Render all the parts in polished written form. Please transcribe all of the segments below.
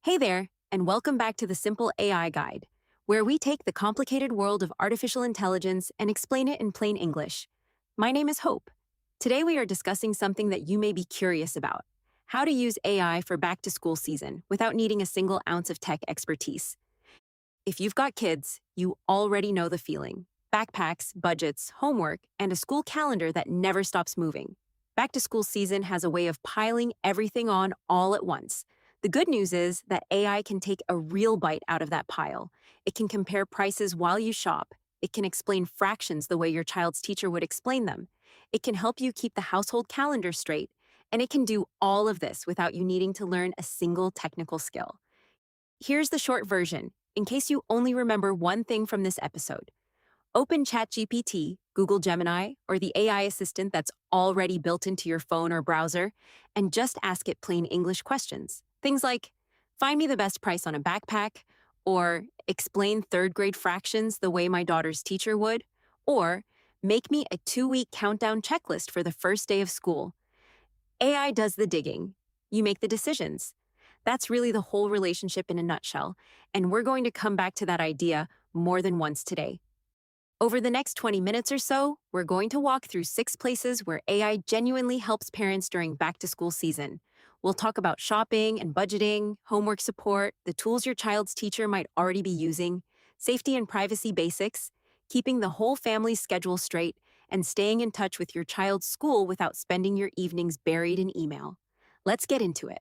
Hey there, and welcome back to the Simple AI Guide, where we take the complicated world of artificial intelligence and explain it in plain English. My name is Hope. Today we are discussing something that you may be curious about: how to use AI for back to school season without needing a single ounce of tech expertise. If you've got kids, you already know the feeling: backpacks, budgets, homework, and a school calendar that never stops moving. Back to school season has a way of piling everything on all at once. The good news is that AI can take a real bite out of that pile. It can compare prices while you shop. It can explain fractions the way your child's teacher would explain them. It can help you keep the household calendar straight. And it can do all of this without you needing to learn a single technical skill. Here's the short version, in case you only remember one thing from this episode. Open ChatGPT, Google Gemini, or the AI assistant that's already built into your phone or browser, and just ask it plain English questions. Things like, find me the best price on a backpack, or explain third grade fractions the way my daughter's teacher would, or make me a 2-week countdown checklist for the first day of school. AI does the digging. You make the decisions. That's really the whole relationship in a nutshell, and we're going to come back to that idea more than once today. Over the next 20 minutes or so, we're going to walk through 6 places where AI genuinely helps parents during back-to-school season. We'll talk about shopping and budgeting, homework support, the tools your child's teacher might already be using, safety and privacy basics, keeping the whole family's schedule straight, and staying in touch with your child's school without spending your evenings buried in email. Let's get into it.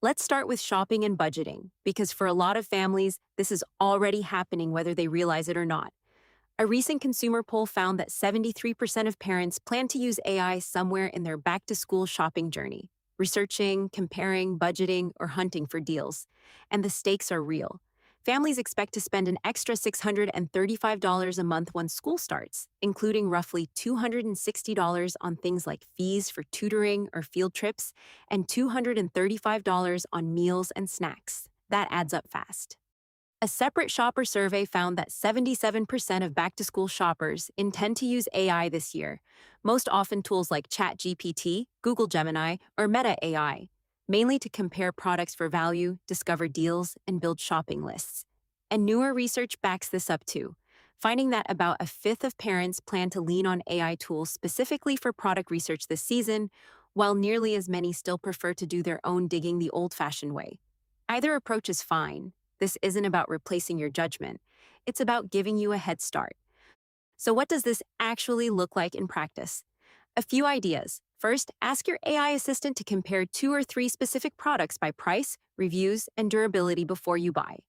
Let's start with shopping and budgeting, because for a lot of families, this is already happening whether they realize it or not. A recent consumer poll found that 73% of parents plan to use AI somewhere in their back-to-school shopping journey, researching, comparing, budgeting, or hunting for deals. And the stakes are real. Families expect to spend an extra $635 a month when school starts, including roughly $260 on things like fees for tutoring or field trips, and $235 on meals and snacks. That adds up fast. A separate shopper survey found that 77% of back-to-school shoppers intend to use AI this year, most often tools like ChatGPT, Google Gemini, or Meta AI, mainly to compare products for value, discover deals, and build shopping lists. And newer research backs this up too, finding that about a fifth of parents plan to lean on AI tools specifically for product research this season, while nearly as many still prefer to do their own digging the old-fashioned way. Either approach is fine. This isn't about replacing your judgment. It's about giving you a head start. So what does this actually look like in practice? A few ideas. First, ask your AI assistant to compare 2 or 3 specific products by price, reviews, and durability before you buy.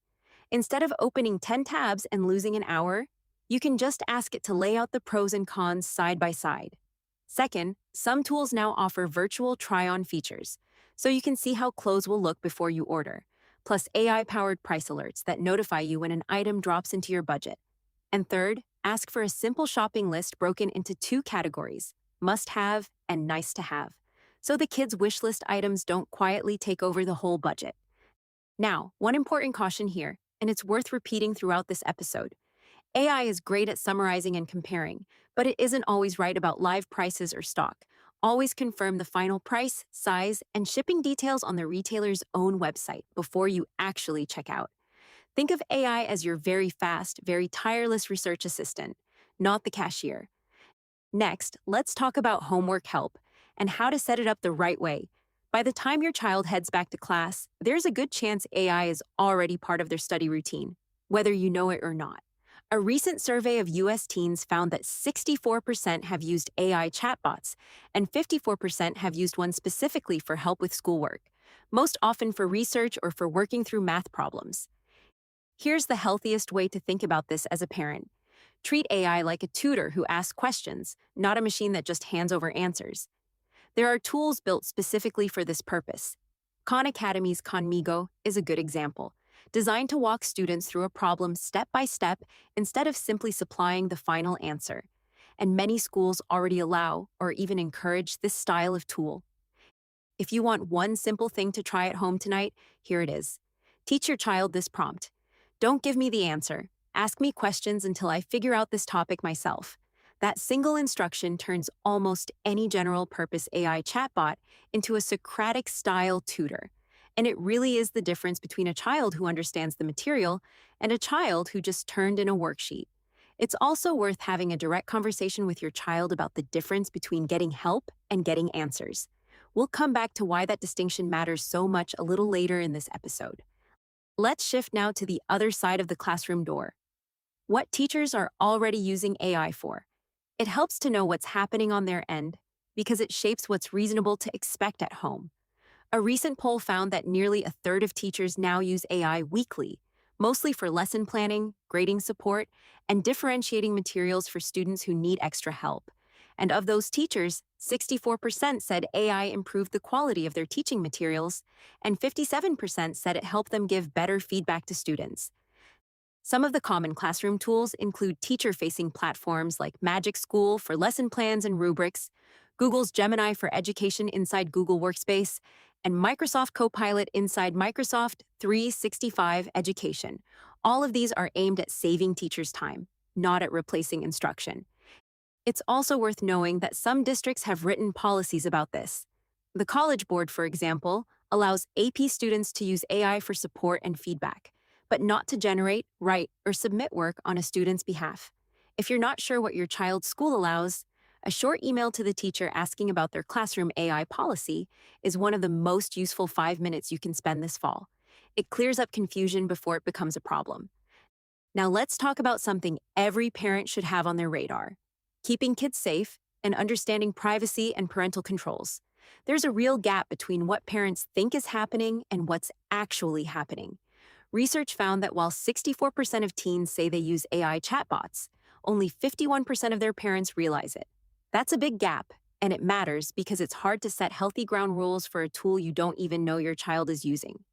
Instead of opening 10 tabs and losing an hour, you can just ask it to lay out the pros and cons side by side. Second, some tools now offer virtual try-on features, so you can see how clothes will look before you order, plus AI-powered price alerts that notify you when an item drops into your budget. And third, ask for a simple shopping list broken into 2 categories: must-have and nice-to-have, so the kids' wish list items don't quietly take over the whole budget. Now, one important caution here, and it's worth repeating throughout this episode. AI is great at summarizing and comparing, but it isn't always right about live prices or stock. Always confirm the final price, size, and shipping details on the retailer's own website before you actually check out. Think of AI as your very fast, very tireless research assistant, not the cashier. Next, let's talk about homework help and how to set it up the right way. By the time your child heads back to class, there's a good chance AI is already part of their study routine, whether you know it or not. A recent survey of U.S. teens found that 64% have used AI chatbots, and 54% have used one specifically for help with schoolwork, most often for research or for working through math problems. Here's the healthiest way to think about this as a parent. Treat AI like a tutor who asks questions, not a machine that just hands over answers. There are tools built specifically for this purpose. Khan Academy's Khanmigo is a good example, designed to walk students through a problem step by step instead of simply supplying the final answer. And many schools already allow or even encourage this style of tool. If you want one simple thing to try at home tonight, here it is. Teach your child this prompt: don't give me the answer. Ask me questions until I figure out this topic myself. That single instruction turns almost any general-purpose AI chatbot into a Socratic-style tutor. And it really is the difference between a child who understands the material and a child who just turned in a worksheet. It's also worth having a direct conversation with your child about the difference between getting help and getting answers. We'll come back to why that distinction matters so much a little later in this episode. Let's shift now to the other side of the classroom door. What teachers are already using AI for. It helps to know what's happening on their end because it shapes what's reasonable to expect at home. A recent poll found that nearly a third of teachers now use AI weekly, mostly for lesson planning, grading support, and differentiating materials for students who need extra help. And of those teachers, 64% said AI improved the quality of their teaching materials, and 57% said it helped them give better feedback to students. Some of the common classroom tools include teacher-facing platforms like Magic School for lesson plans and rubrics, Google's Gemini for education inside Google Workspace, and Microsoft Copilot inside Microsoft 365 Education. All of these are aimed at saving teachers time, not at replacing instruction. It's also worth knowing that some districts have written policies about this. The College Board, for example, allows AP students to use AI for support and feedback, but not to generate, write, or submit work on a student's behalf. If you're not sure what your child's school allows, a short email to the teacher asking about their classroom AI policy is one of the most useful 5 minutes you can spend this fall. It clears up confusion before it becomes a problem. Now let's talk about something every parent should have on their radar: keeping kids safe and understanding privacy and parental controls. There's a real gap between what parents think is happening and what's actually happening. Research found that while 64% of teens say they use AI chatbots, only 51% of their parents realize it. That's a big gap, and it matters because it's hard to set healthy ground rules for a tool you don't even know your child is using.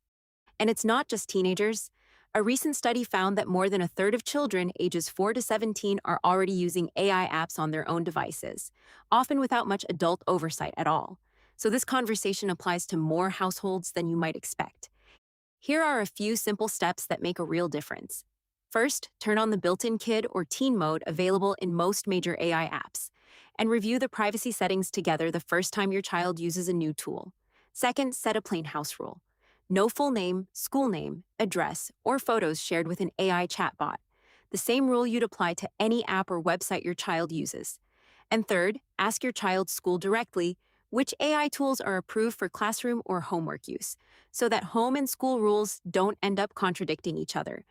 And it's not just teenagers. A recent study found that more than a third of children ages 4 to 17 are already using AI apps on their own devices, often without much adult oversight at all. So this conversation applies to more households than you might expect. Here are a few simple steps that make a real difference. First, turn on the built-in kid or teen mode available in most major AI apps, and review the privacy settings together the first time your child uses a new tool. Second, set a plain house rule. No full name, school name, address, or photos shared with an AI chatbot. The same rule you'd apply to any app or website your child uses. And third, ask your child's school directly which AI tools are approved for classroom or homework use, so that home and school rules don't end up contradicting each other.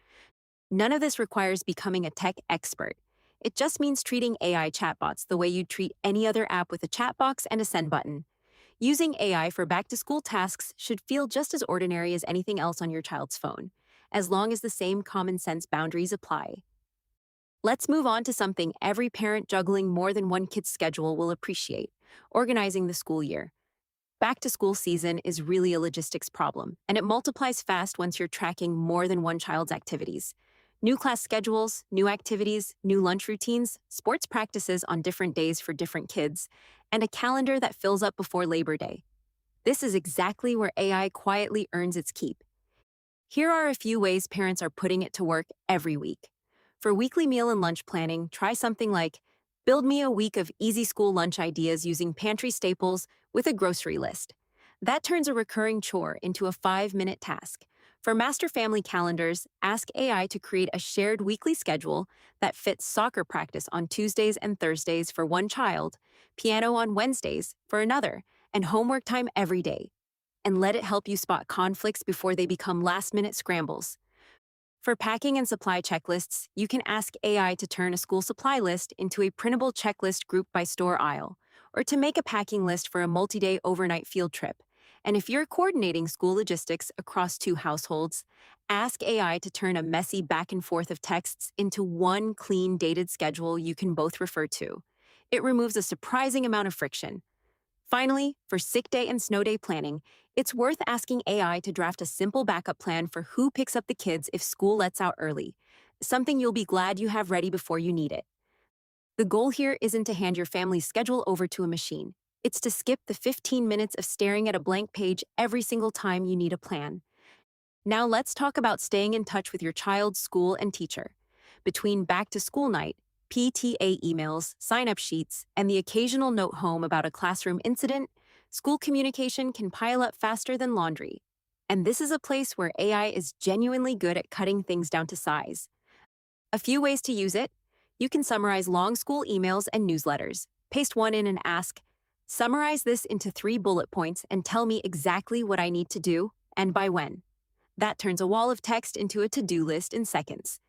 None of this requires becoming a tech expert. It just means treating AI chatbots the way you'd treat any other app with a chat box and a send button. Using AI for back-to-school tasks should feel just as ordinary as anything else on your child's phone, as long as the same common-sense boundaries apply. Let's move on to something every parent juggling more than one kid's schedule will appreciate: organizing the school year. Back-to-school season is really a logistics problem, and it multiplies fast once you're tracking more than one child's activities. New class schedules, new activities, new lunch routines, sports practices on different days for different kids, and a calendar that fills up before Labor Day. This is exactly where AI quietly earns its keep. Here are a few ways parents are putting it to work every week. For weekly meal and lunch planning, try something like build me a week of easy school lunch ideas using pantry staples with a grocery list. That turns a recurring chore into a 5-minute task. For master family calendars, ask AI to create a shared weekly schedule that fits soccer practice on Tuesdays and Thursdays for one child, piano on Wednesdays for another, and homework time every day. And let it help you spot conflicts before they become last-minute scrambles. For packing and supply checklists, you can ask AI to turn a school supply list into a printable checklist grouped by store aisle, or to make a packing list for a multi-day overnight field trip. And if you're coordinating school logistics across 2 households, ask AI to turn a messy back and forth of texts into one clean, dated schedule you can both refer to. It removes a surprising amount of friction. Finally, for sick day and snow day planning, it's worth asking AI to draft a simple backup plan for who picks up the kids if school lets out early, something you'll be glad you have ready before you need it. The goal here isn't to hand your family's schedule over to a machine. It's to skip the 15 minutes of staring at a blank page every single time you need a plan. Now let's talk about staying in touch with your child's school and teacher. Between back-to-school night, PTA emails, sign-up sheets, and the occasional note home about a classroom incident, school communication can pile up faster than laundry. And this is a place where AI is genuinely good at cutting things down to size. A few ways to use it. You can summarize long school emails and newsletters. Paste one in and ask, summarize this into 3 bullet points and tell me exactly what I need to do and by when. That turns a wall of text into a to-do list in seconds.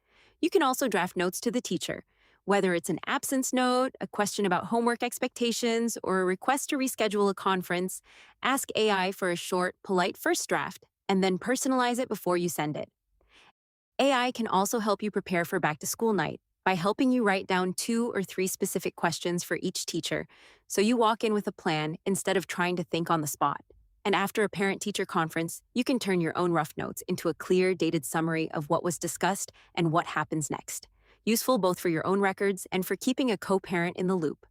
You can also draft notes to the teacher, whether it's an absence note, a question about homework expectations, or a request to reschedule a conference. Ask AI for a short, polite first draft, and then personalize it before you send it. AI can also help you prepare for back-to-school night by helping you write down 2 or 3 specific questions for each teacher, so you walk in with a plan instead of trying to think on the spot. And after a parent-teacher conference, you can turn your own rough notes into a clear, dated summary of what was discussed and what happens next. Useful both for your own records and for keeping a co-parent in the loop.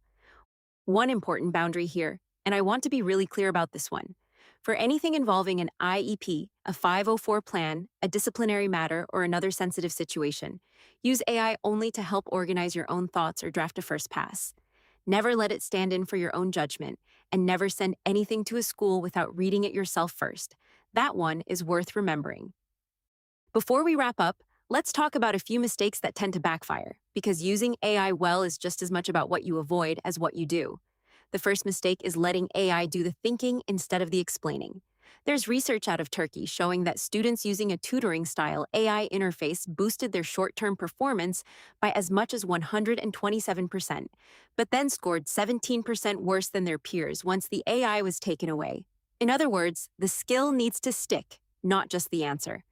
One important boundary here, and I want to be really clear about this one. For anything involving an IEP, a 504 plan, a disciplinary matter, or another sensitive situation, use AI only to help organize your own thoughts or draft a first pass. Never let it stand in for your own judgment, and never send anything to a school without reading it yourself first. That one is worth remembering. Before we wrap up, let's talk about a few mistakes that tend to backfire, because using AI well is just as much about what you avoid as what you do. The first mistake is letting AI do the thinking instead of the explaining. There's research out of Turkey showing that students using a tutoring-style AI interface boosted their short-term performance by as much as 127%, but then scored 17% worse than their peers once the AI was taken away. In other words, the skill needs to stick, not just the answer.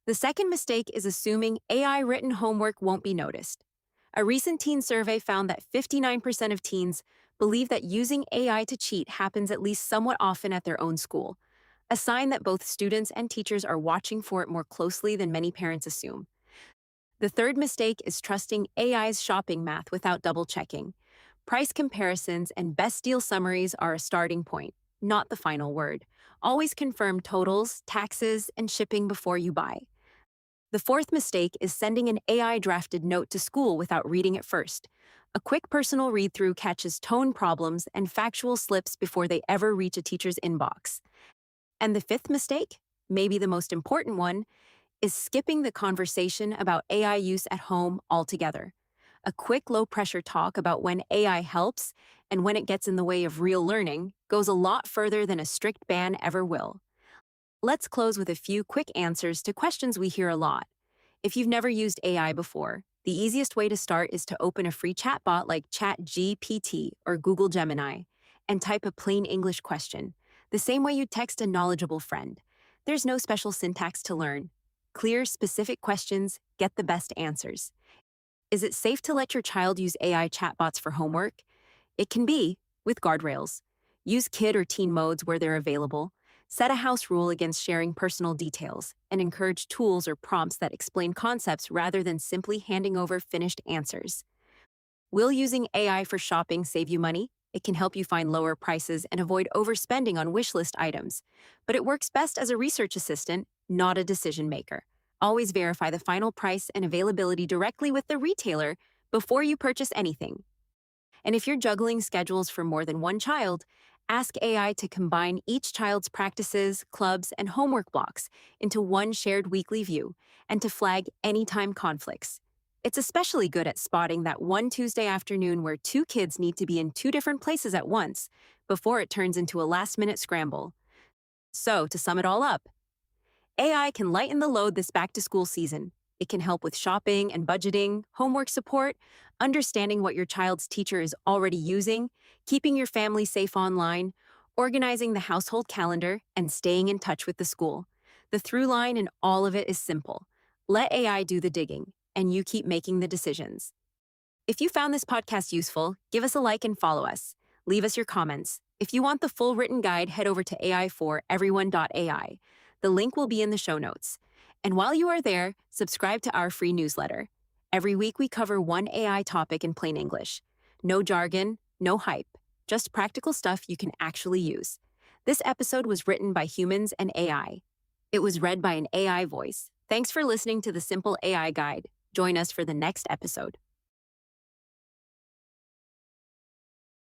The second mistake is assuming AI-written homework won't be noticed. A recent teen survey found that 59% of teens believe that using AI to cheat happens at least somewhat often at their own school, a sign that both students and teachers are watching for it more closely than many parents assume. The third mistake is trusting AI's shopping math without double-checking. Price comparisons and best deal summaries are a starting point, not the final word. Always confirm totals, taxes, and shipping before you buy. The fourth mistake is sending an AI-drafted note to school without reading it first. A quick personal read-through catches tone problems and factual slips before they ever reach a teacher's inbox. And the fifth mistake, maybe the most important one, is skipping the conversation about AI use at home altogether. A quick low-pressure talk about when AI helps and when it gets in the way of real learning goes a lot further than a strict ban ever will. Let's close with a few quick answers to questions we hear a lot. If you've never used AI before, the easiest way to start is to open a free chatbot like ChatGPT or Google Gemini and type a plain English question, the same way you'd text a knowledgeable friend. There's no special syntax to learn. Clear, specific questions get the best answers. Is it safe to let your child use AI chatbots for homework? It can be, with guardrails. Use kid or teen modes where they're available. Set a house rule against sharing personal details, and encourage tools or prompts that explain concepts rather than simply handing over finished answers. Will using AI for shopping save you money? It can help you find lower prices and avoid overspending on wish list items, but it works best as a research assistant, not a decision maker. Always verify the final price and availability directly with the retailer before you purchase anything. And if you're juggling schedules for more than one child, ask AI to combine each child's practices, clubs, and homework blocks into one shared weekly view and to flag anytime conflicts. It's especially good at spotting that one Tuesday afternoon where 2 kids need to be in 2 different places at once before it turns into a last-minute scramble. So, to sum it all up, AI can lighten the load this back-to-school season. It can help with shopping and budgeting, homework support, understanding what your child's teacher is already using, keeping your family safe online, organizing the household calendar, and staying in touch with the school. The through line in all of it is simple. Let AI do the digging, and you keep making the decisions. If you found this podcast useful, give us a like and follow us. Leave us your comments. If you want the full written guide, head over to AI4everyone.ai. The link will be in the show notes. And while you are there, subscribe to our free newsletter. Every week we cover one AI topic in plain English. No jargon, no hype, just practical stuff you can actually use. This episode was written by humans and AI. It was read by an AI voice. Thanks for listening to the Simple AI Guide. Join us for the next episode.